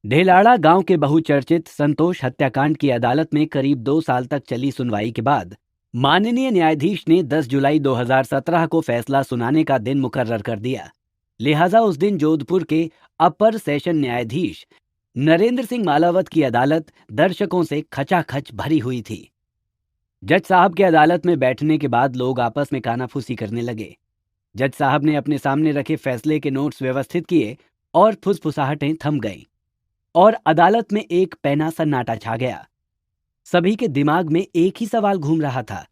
ढेलाड़ा गांव के बहुचर्चित संतोष हत्याकांड की अदालत में करीब 2 साल तक चली सुनवाई के बाद माननीय न्यायाधीश ने 10 जुलाई 2017 को फैसला सुनाने का दिन मुकर्रर कर दिया। लिहाजा उस दिन जोधपुर के अपर सेशन न्यायाधीश नरेंद्र सिंह मालावत की अदालत दर्शकों से खचाखच भरी हुई थी। जज साहब के अदालत में बैठने के बाद लोग आपस में कानाफूसी करने लगे। जज साहब ने अपने सामने रखे फैसले के नोट्स व्यवस्थित किए और फुसफुसाहटें थम गईं और अदालत में एक पैना सन्नाटा छा गया। सभी के दिमाग में एक ही सवाल घूम रहा था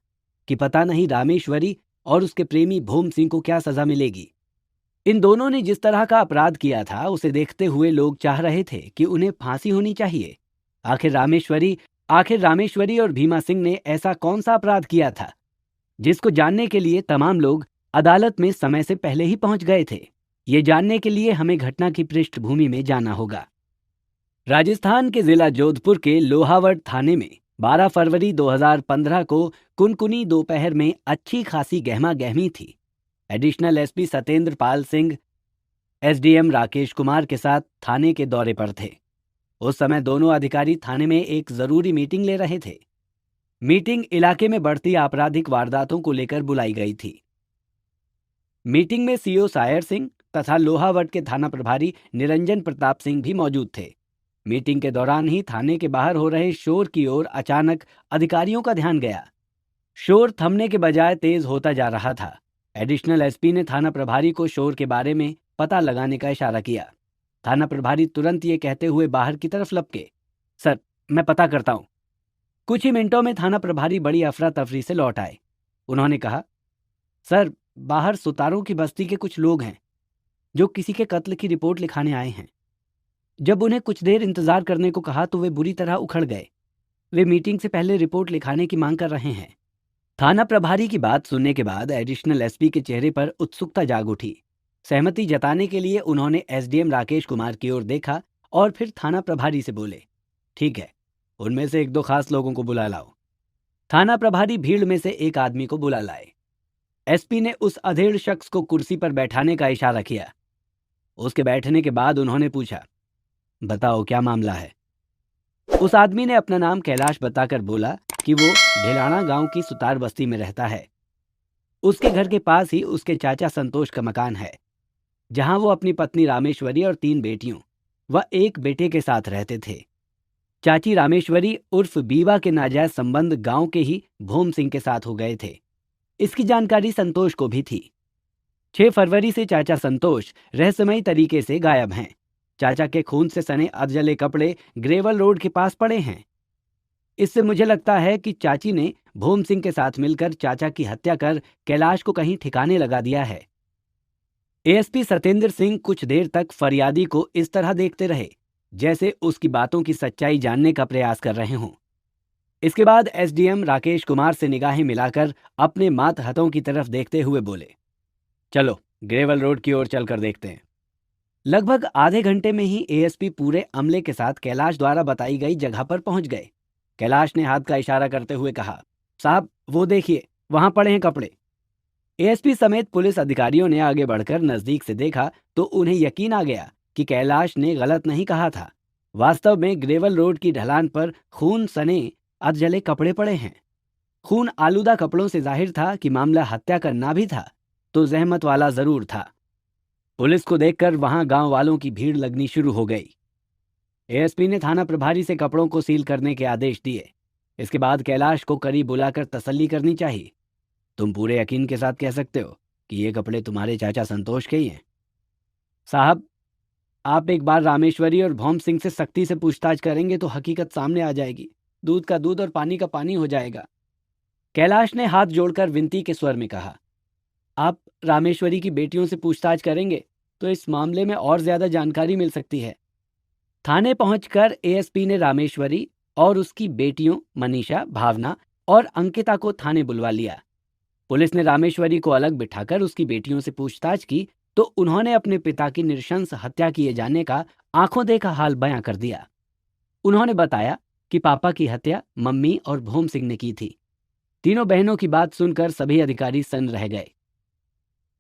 कि पता नहीं रामेश्वरी और उसके प्रेमी भूम सिंह को क्या सजा मिलेगी। इन दोनों ने जिस तरह का अपराध किया था उसे देखते हुए लोग चाह रहे थे कि उन्हें फांसी होनी चाहिए। आखिर रामेश्वरी और भीमा सिंह ने ऐसा कौन सा अपराध किया था जिसको जानने के लिए तमाम लोग अदालत में समय से पहले ही पहुंच गए थे। ये जानने के लिए हमें घटना की पृष्ठभूमि में जाना होगा। राजस्थान के जिला जोधपुर के लोहावट थाने में 12 फरवरी 2015 को कुनकुनी दोपहर में अच्छी खासी गहमा गहमी थी। Additional SP Satyendra Pal Singh SDM Rakesh Kumar के साथ थाने के दौरे पर थे। उस समय दोनों अधिकारी थाने में एक जरूरी मीटिंग ले रहे थे। मीटिंग इलाके में बढ़ती आपराधिक वारदातों को लेकर बुलाई गई थी। मीटिंग में सीओ सायर सिंह तथा लोहावट के थाना प्रभारी निरंजन प्रताप सिंह भी मौजूद थे। मीटिंग के दौरान ही थाने के बाहर हो रहे शोर की ओर अचानक अधिकारियों का ध्यान गया। शोर थमने के बजाय तेज होता जा रहा था। एडिशनल एसपी ने थाना प्रभारी को शोर के बारे में पता लगाने का इशारा किया। थाना प्रभारी तुरंत ये कहते हुए बाहर की तरफ लपके, सर मैं पता करता हूं। कुछ ही मिनटों में थाना प्रभारी बड़ी अफरा तफरी से लौट आए। उन्होंने कहा, सर बाहर सुतारों की बस्ती के कुछ लोग हैं जो किसी के कत्ल की रिपोर्ट लिखाने आए हैं। जब उन्हें कुछ देर इंतजार करने को कहा तो वे बुरी तरह उखड़ गए। वे मीटिंग से पहले रिपोर्ट लिखाने की मांग कर रहे हैं। थाना प्रभारी की बात सुनने के बाद एडिशनल एसपी के चेहरे पर उत्सुकता जाग उठी। सहमति जताने के लिए उन्होंने एसडीएम राकेश कुमार की ओर देखा और फिर थाना प्रभारी से बोले, ठीक है, उनमें से 1-2 खास लोगों को बुला लाओ। थाना प्रभारी भीड़ में से एक आदमी को बुला लाए। एसपी ने उस अधेड़ शख्स को कुर्सी पर बैठाने का इशारा किया। उसके बैठने के बाद उन्होंने पूछा, बताओ क्या मामला है। उस आदमी ने अपना नाम कैलाश बताकर बोला कि वो ढेलाना गांव की सुतार बस्ती में रहता है। उसके घर के पास ही उसके चाचा संतोष का मकान है, जहां वो अपनी पत्नी रामेश्वरी और 3 बेटियों व एक बेटे के साथ रहते थे। चाची रामेश्वरी उर्फ बीवा के नाजायज संबंध गांव के ही भूम सिंह के साथ हो गए थे। इसकी जानकारी संतोष को भी थी। 6 फरवरी से चाचा संतोष रहस्यमयी तरीके से गायब हैं। चाचा के खून से सने अधजले कपड़े ग्रेवल रोड के पास पड़े हैं। इससे मुझे लगता है कि चाची ने भूम सिंह के साथ मिलकर चाचा की हत्या कर कैलाश को कहीं ठिकाने लगा दिया है। एएसपी सत्येंद्र सिंह कुछ देर तक फरियादी को इस तरह देखते रहे जैसे उसकी बातों की सच्चाई जानने का प्रयास कर रहे हों। इसके बाद एसडीएम राकेश कुमार से निगाहें मिलाकर अपने मातहतों की तरफ देखते हुए बोले, चलो ग्रेवल रोड की ओर चलकर देखते हैं। लगभग आधे घंटे में ही एएसपी पूरे अमले के साथ कैलाश द्वारा बताई गई जगह पर पहुंच गए। कैलाश ने हाथ का इशारा करते हुए कहा, साहब वो देखिए वहां पड़े हैं कपड़े। एएसपी समेत पुलिस अधिकारियों ने आगे बढ़कर नजदीक से देखा तो उन्हें यकीन आ गया कि कैलाश ने गलत नहीं कहा था। वास्तव में ग्रेवल रोड की ढलान पर खून सने अधजले कपड़े पड़े हैं। खून आलूदा कपड़ों से जाहिर था कि मामला हत्या का ना भी था तो जहमत वाला जरूर था। पुलिस को देखकर वहां गांव वालों की भीड़ लगनी शुरू हो गई। एएसपी ने थाना प्रभारी से कपड़ों को सील करने के आदेश दिए। इसके बाद कैलाश को करीब बुलाकर तसल्ली करनी चाहिए। तुम पूरे यकीन के साथ कह सकते हो कि ये कपड़े तुम्हारे चाचा संतोष के ही हैं। साहब, आप एक बार रामेश्वरी और भौम सिंह से सख्ती से पूछताछ करेंगे तो हकीकत सामने आ जाएगी। दूध का दूध और पानी का पानी हो जाएगा। कैलाश ने हाथ जोड़कर विनती के स्वर में कहा, आप रामेश्वरी की बेटियों से पूछताछ करेंगे तो इस मामले में और ज्यादा जानकारी मिल सकती है। थाने पहुंचकर एएसपी ने रामेश्वरी और उसकी बेटियों मनीषा, भावना और अंकिता को थाने बुलवा लिया। पुलिस ने रामेश्वरी को अलग बिठाकर उसकी बेटियों से पूछताछ की तो उन्होंने अपने पिता की नृशंस हत्या किए जाने का आंखों देखा हाल बयां कर दिया। उन्होंने बताया कि पापा की हत्या मम्मी और भूम सिंह ने की थी। तीनों बहनों की बात सुनकर सभी अधिकारी सन्न रह गए।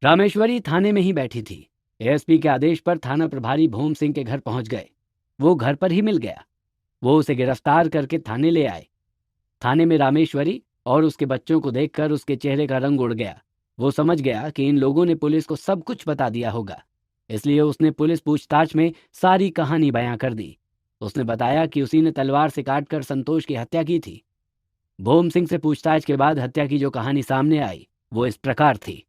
रामेश्वरी थाने में ही बैठी थी। एएसपी के आदेश पर थाना प्रभारी भूम सिंह के घर पहुंच गए। वो घर पर ही मिल गया। वो उसे गिरफ्तार करके थाने ले आए। थाने में रामेश्वरी और उसके बच्चों को देखकर उसके चेहरे का रंग उड़ गया। वो समझ गया कि इन लोगों ने पुलिस को सब कुछ बता दिया होगा, इसलिए उसने पुलिस पूछताछ में सारी कहानी बयां कर दी। उसने बताया कि उसी ने तलवार से काटकर संतोष की हत्या की थी। भोम सिंह से पूछताछ के बाद हत्या की जो कहानी सामने आई वो इस प्रकार थी।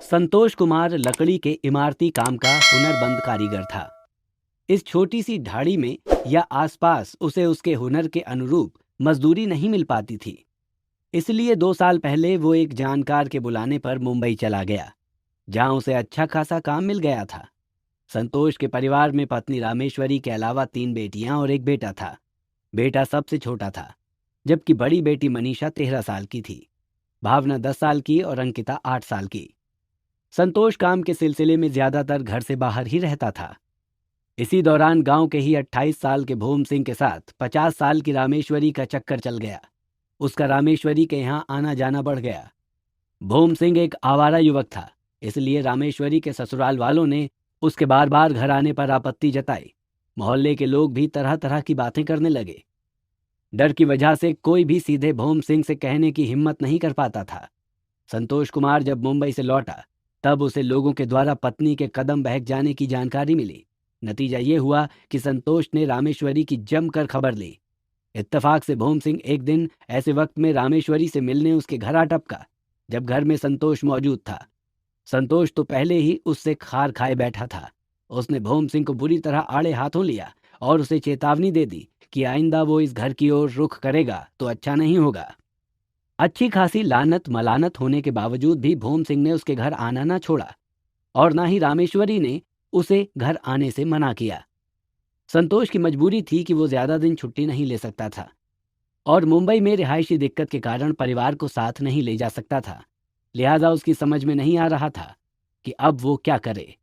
संतोष कुमार लकड़ी के इमारती काम का हुनरबंद कारीगर था। इस छोटी सी ढाड़ी में या आसपास उसे उसके हुनर के अनुरूप मजदूरी नहीं मिल पाती थी। इसलिए 2 साल पहले वो एक जानकार के बुलाने पर मुंबई चला गया, जहां उसे अच्छा खासा काम मिल गया था। संतोष के परिवार में पत्नी रामेश्वरी के अलावा 3 बेटियां और एक बेटा था। बेटा सबसे छोटा था, जबकि बड़ी बेटी मनीषा 13 साल की थी, भावना 10 साल की और अंकिता 8 साल की। संतोष काम के सिलसिले में ज्यादातर घर से बाहर ही रहता था। इसी दौरान गांव के ही 28 साल के भोम सिंह के साथ 50 साल की रामेश्वरी का चक्कर चल गया। उसका रामेश्वरी के यहाँ आना जाना बढ़ गया। भोम सिंह एक आवारा युवक था, इसलिए रामेश्वरी के ससुराल वालों ने उसके बार बार घर आने पर आपत्ति जताई। मोहल्ले के लोग भी तरह तरह की बातें करने लगे। डर की वजह से कोई भी सीधे भोम सिंह से कहने की हिम्मत नहीं कर पाता था। संतोष कुमार जब मुंबई से लौटा तब उसे लोगों के द्वारा पत्नी के कदम बहक जाने की जानकारी मिली। नतीजा ये हुआ कि संतोष ने रामेश्वरी की जमकर खबर ली। इत्तेफाक से भोम सिंह एक दिन ऐसे वक्त में रामेश्वरी से मिलने उसके घर आ टपका, जब घर में संतोष मौजूद था। संतोष तो पहले ही उससे खार खाए बैठा था। उसने भोम सिंह को बुरी तरह आड़े हाथों लिया और उसे चेतावनी दे दी कि आइंदा वो इस घर की ओर रुख करेगा तो अच्छा नहीं होगा। अच्छी खासी लानत मलानत होने के बावजूद भी भोम सिंह ने उसके घर आना ना छोड़ा और ना ही रामेश्वरी ने उसे घर आने से मना किया। संतोष की मजबूरी थी कि वो ज्यादा दिन छुट्टी नहीं ले सकता था और मुंबई में रिहायशी दिक्कत के कारण परिवार को साथ नहीं ले जा सकता था। लिहाजा उसकी समझ में नहीं आ रहा था कि अब वो क्या करे।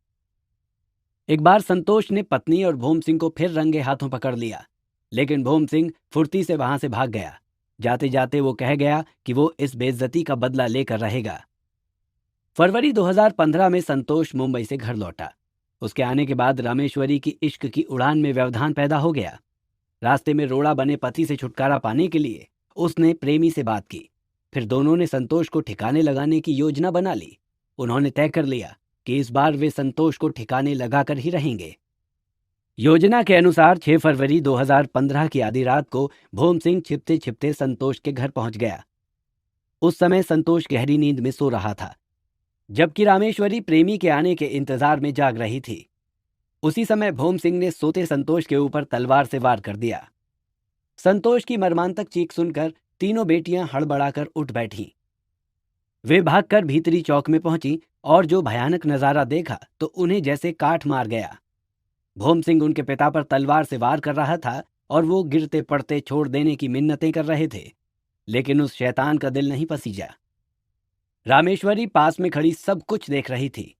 एक बार संतोष ने पत्नी और भोम सिंह को फिर रंगे हाथों पकड़ लिया, लेकिन भोम सिंह फुर्ती से वहां से भाग गया। जाते जाते वो कह गया कि वो इस बेइज्जती का बदला लेकर रहेगा। फरवरी 2015 में संतोष मुंबई से घर लौटा। उसके आने के बाद रामेश्वरी की इश्क की उड़ान में व्यवधान पैदा हो गया। रास्ते में रोड़ा बने पति से छुटकारा पाने के लिए उसने प्रेमी से बात की। फिर दोनों ने संतोष को ठिकाने लगाने की योजना बना ली। उन्होंने तय कर लिया कि इस बार वे संतोष को ठिकाने लगाकर ही रहेंगे। योजना के अनुसार 6 फरवरी 2015 की आधी रात को भोम सिंह छिपते छिपते संतोष के घर पहुंच गया। उस समय संतोष गहरी नींद में सो रहा था, जबकि रामेश्वरी प्रेमी के आने के इंतजार में जाग रही थी। उसी समय भोम सिंह ने सोते संतोष के ऊपर तलवार से वार कर दिया। संतोष की मर्मांतक चीख सुनकर तीनों बेटियां हड़बड़ाकर उठ बैठीं। वे भागकर भीतरी चौक में पहुंची और जो भयानक नजारा देखा तो उन्हें जैसे काठ मार गया। भोम सिंह उनके पिता पर तलवार से वार कर रहा था और वो गिरते पड़ते छोड़ देने की मिन्नतें कर रहे थे, लेकिन उस शैतान का दिल नहीं पसीजा। रामेश्वरी पास में खड़ी सब कुछ देख रही थी।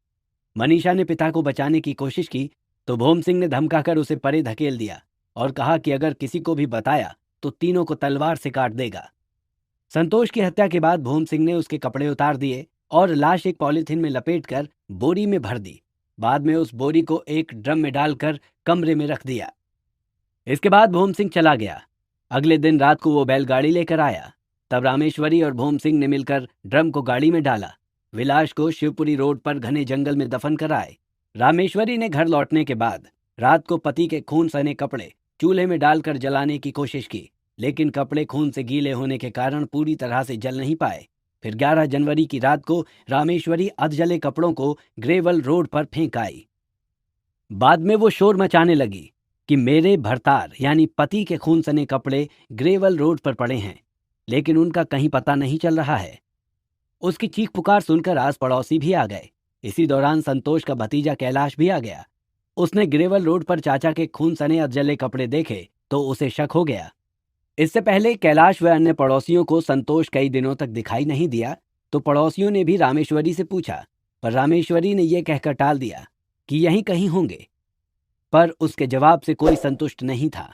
मनीषा ने पिता को बचाने की कोशिश की तो भोम सिंह ने धमकाकर उसे परे धकेल दिया और कहा कि अगर किसी को भी बताया तो तीनों को तलवार से काट देगा। संतोष की हत्या के बाद भोम सिंह ने उसके कपड़े उतार दिए और लाश एक पॉलीथिन में लपेटकर बोरी में भर दी। बाद में उस बोरी को एक ड्रम में डालकर कमरे में रख दिया। इसके बाद भोम सिंह चला गया। अगले दिन रात को वो बैलगाड़ी लेकर आया। तब रामेश्वरी और भोम सिंह ने मिलकर ड्रम को गाड़ी में डाला। वे लाश को शिवपुरी रोड पर घने जंगल में दफन कराए। रामेश्वरी ने घर लौटने के बाद रात को पति के खून सने कपड़े चूल्हे में डालकर जलाने की कोशिश की, लेकिन कपड़े खून से गीले होने के कारण पूरी तरह से जल नहीं पाए। फिर 11 जनवरी की रात को रामेश्वरी अधजले कपड़ों को ग्रेवल रोड पर फेंक आई। बाद में वो शोर मचाने लगी कि मेरे भरतार यानी पति के खून सने कपड़े ग्रेवल रोड पर पड़े हैं, लेकिन उनका कहीं पता नहीं चल रहा है। उसकी चीख पुकार सुनकर आस पड़ोसी भी आ गए। इसी दौरान संतोष का भतीजा कैलाश भी आ गया। उसने ग्रेवल रोड पर चाचा के खून सने अधजले कपड़े देखे तो उसे शक हो गया। इससे पहले कैलाश व अन्य पड़ोसियों को संतोष कई दिनों तक दिखाई नहीं दिया तो पड़ोसियों ने भी रामेश्वरी से पूछा, पर रामेश्वरी ने यह कहकर टाल दिया कि यहीं कहीं होंगे। पर उसके जवाब से कोई संतुष्ट नहीं था।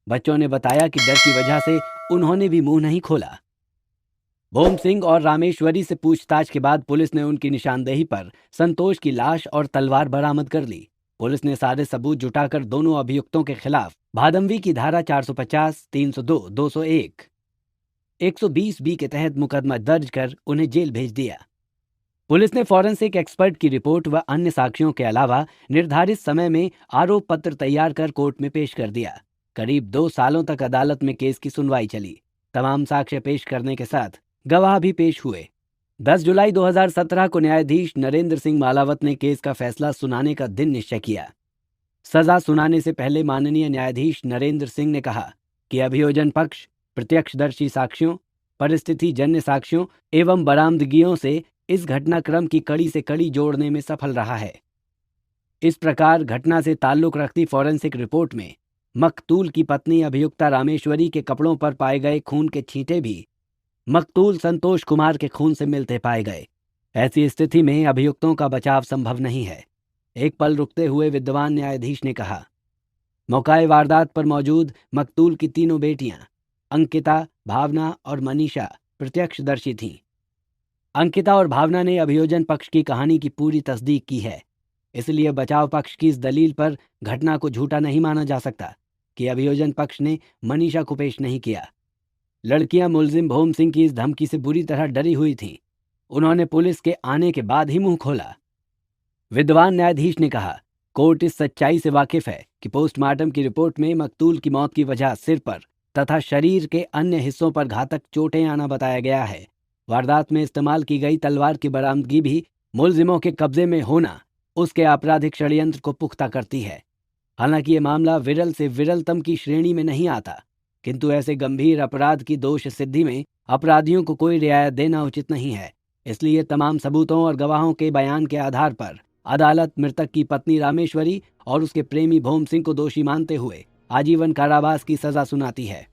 बच्चों ने बताया कि डर की वजह से उन्होंने भी मुंह नहीं खोला। भोम सिंह और रामेश्वरी से पूछताछ के बाद पुलिस ने उनकी निशानदेही पर संतोष की लाश और तलवार बरामद कर ली। पुलिस ने सारे सबूत जुटाकर दोनों अभियुक्तों के खिलाफ भादमवी की धारा 450, 302, 201, 120 बी के तहत मुकदमा दर्ज कर उन्हें जेल भेज दिया। पुलिस ने फॉरेंसिक एक्सपर्ट की रिपोर्ट व अन्य साक्ष्यों के अलावा निर्धारित समय में आरोप पत्र तैयार कर कोर्ट में पेश कर दिया। करीब 2 सालों तक अदालत में केस की सुनवाई चली। तमाम साक्ष्य पेश करने के साथ गवाह भी पेश हुए। 10 जुलाई 2017 को न्यायाधीश नरेंद्र सिंह मालावत ने केस का फैसला सुनाने का दिन निश्चय किया। सजा सुनाने से पहले माननीय न्यायाधीश नरेंद्र सिंह ने कहा कि अभियोजन पक्ष प्रत्यक्षदर्शी साक्ष्यों, परिस्थिति जन्य साक्ष्यों एवं बरामदगियों से इस घटनाक्रम की कड़ी से कड़ी जोड़ने में सफल रहा है। इस प्रकार घटना से ताल्लुक रखती फॉरेंसिक रिपोर्ट में मकतूल की पत्नी अभियुक्ता रामेश्वरी के कपड़ों पर पाए गए खून के छींटे भी मकतूल संतोष कुमार के खून से मिलते पाए गए। ऐसी स्थिति में अभियुक्तों का बचाव संभव नहीं है। एक पल रुकते हुए विद्वान न्यायाधीश ने कहा, मौकाए वारदात पर मौजूद मकतूल की तीनों बेटियां अंकिता, भावना और मनीषा प्रत्यक्षदर्शी थीं। अंकिता और भावना ने अभियोजन पक्ष की कहानी की पूरी तस्दीक की है, इसलिए बचाव पक्ष की इस दलील पर घटना को झूठा नहीं माना जा सकता कि अभियोजन पक्ष ने मनीषा को पेश नहीं किया। लड़कियां मुलजिम भोम सिंह की इस धमकी से बुरी तरह डरी हुई थीं। उन्होंने पुलिस के आने के बाद ही मुंह खोला। विद्वान न्यायाधीश ने कहा, कोर्ट इस सच्चाई से वाकिफ है कि पोस्टमार्टम की रिपोर्ट में मकतूल की मौत की वजह सिर पर तथा शरीर के अन्य हिस्सों पर घातक चोटें आना बताया गया है। वारदात में इस्तेमाल की गई तलवार की बरामदगी भी मुलजिमों के कब्जे में होना उसके आपराधिक षड्यंत्र को पुख्ता करती है। हालांकि ये मामला विरल से विरलतम की श्रेणी में नहीं आता, किंतु ऐसे गंभीर अपराध की दोष सिद्धि में अपराधियों को कोई रियायत देना उचित नहीं है। इसलिए तमाम सबूतों और गवाहों के बयान के आधार पर अदालत मृतक की पत्नी रामेश्वरी और उसके प्रेमी भोम सिंह को दोषी मानते हुए आजीवन कारावास की सजा सुनाती है।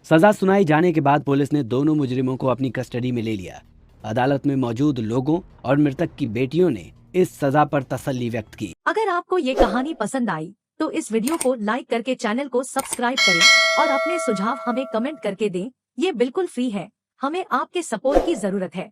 सजा सुनाई जाने के बाद पुलिस ने दोनों मुजरिमों को अपनी कस्टडी में ले लिया। अदालत में मौजूद लोगों और मृतक की बेटियों ने इस सजा पर तसल्ली व्यक्त की। अगर आपको ये कहानी पसंद आई तो इस वीडियो को लाइक करके चैनल को सब्सक्राइब करें और अपने सुझाव हमें कमेंट करके दें। ये बिल्कुल फ्री है। हमें आपके सपोर्ट की जरूरत है।